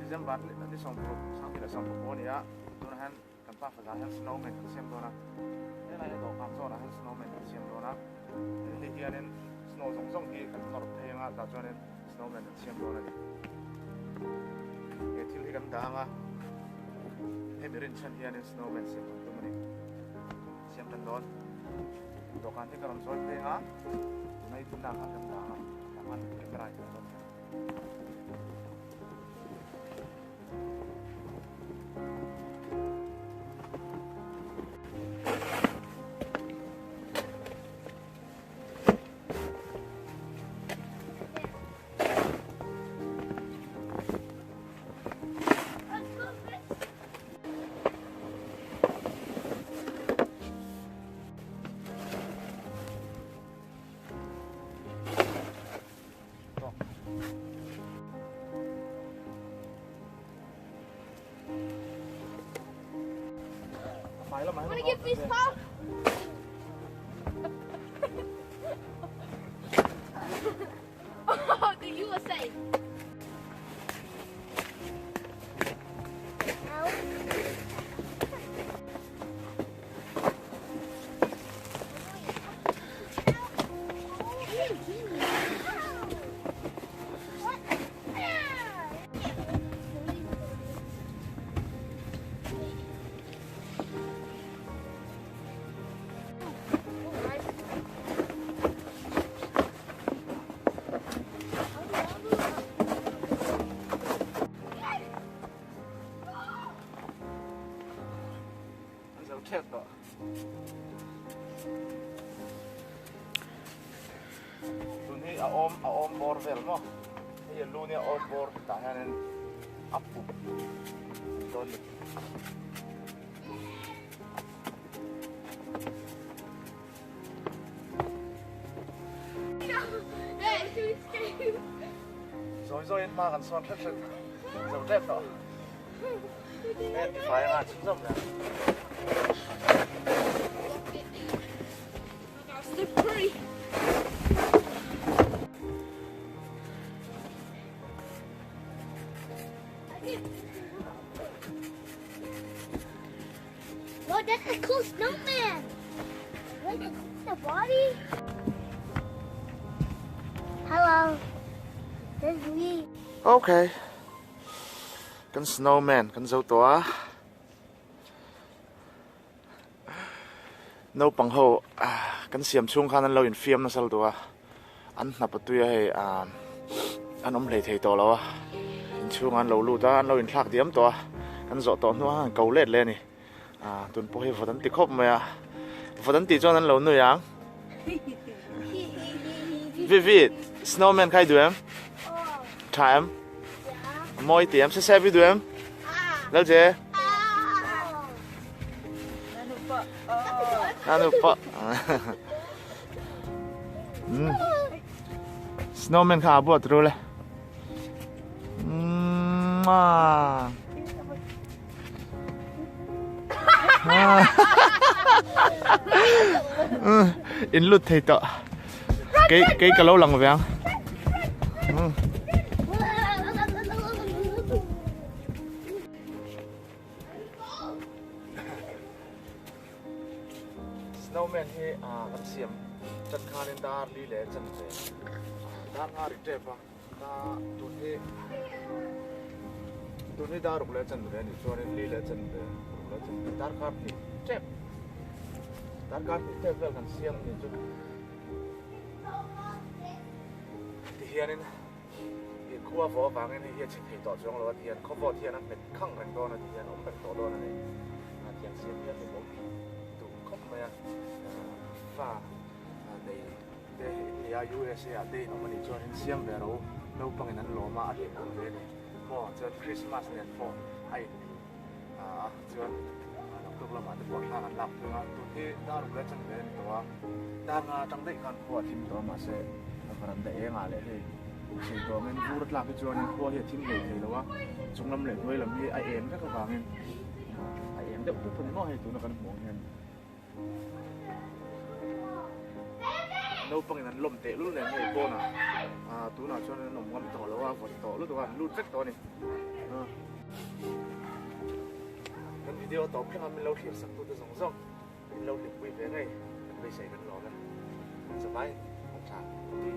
siam van nanti sompro sang tidak sompro ni ya tu han kan pa fa han snowman kan siam dona ni lai do kam so han snowman kan siam dona ni hianin snow song song hi kan nor theng a ta chuanin snowman kan siam dona ni ke thil hi kan danga he berin chan hianin snowman siam tu mani siam tan don do kan ti karon soi theng a nai tin na kan danga taman kerai don Want to get fish pop? Oh, the USA. Tuni aom bor vel mo. Ni lu ni aom bor tahanan apu. Don. Hey, too scary. Rồi em ma kan son thất thất. Dầu đẹp đó. Em phải ngã xuống dòng nè. Slippery. Look, that's a cool snowman. Look at the body. Hello. There's me. Okay. Con snowman, con dâu tóa. Nấu bằng hồ, con xiêm chung khăn lâu in phim nó sao tóa. Anh nạp bật tuy hay anh ôm lấy thầy tổ lâu à. Chung anh lâu lụt anh lâu in thạc điểm tóa. Con dọ tóa nó anh cầu lết lên nè. Tuần bố hay phật anh tì khóc mày à. Phật anh tì cho anh lâu nuôi áng. Vivid, snowman khai đuổi em. Thả em. Môi tì em sẽ xe với đuổi em. Lâu chứ. Ano pa? Snowman ka abot rule. In lut thầy tọ. Cái lâu lòng vậy anh. Snowman he kan siam chan khanin dar li le chan te dar nga ri pa ta tun he dar ule chan re ni chuan li le chan te ule chan dar kha ni trep dar kha ni trep vel kan siam ni chu ti hianin he khuwa vo wangin he chik thei to chong lo tian kho vo tian an met khang ran do na tian om ran to do na ni tian siam hian ni mo tu khop ma và để USA đây nó mình cho nên xem về đâu lâu bằng nên lò mà thì cũng thế mò cho Christmas này mò hay cho nó cũng là mà được bọn hàng làm từ tụi thì đã được cái chân đến đó đang trong đấy còn của team đó mà sẽ phần để ngả lại thì chỉ có nên vui rất là cái cho nên của hiện team này thì đó chúng năm lệ thôi làm như ai em rất là vàng nên ai em được cái phần nó hay tụi nó cần muốn nên nấu bằngนั้นlomเตะรุ่นเลยไอ้โป้น่ะ ตัวน่ะช่วงนั้นหนุ่มก็ไม่ต่อแล้วว่าฝนตกรู้ตัวรูดเซ็กตัวนี่กันวิดีโอตอบแค่ทำเป็นเราเขียนสักตัวสองสองเป็นเราเขียนคุยไปไงไปใส่กันรอกันสบายของฉากที่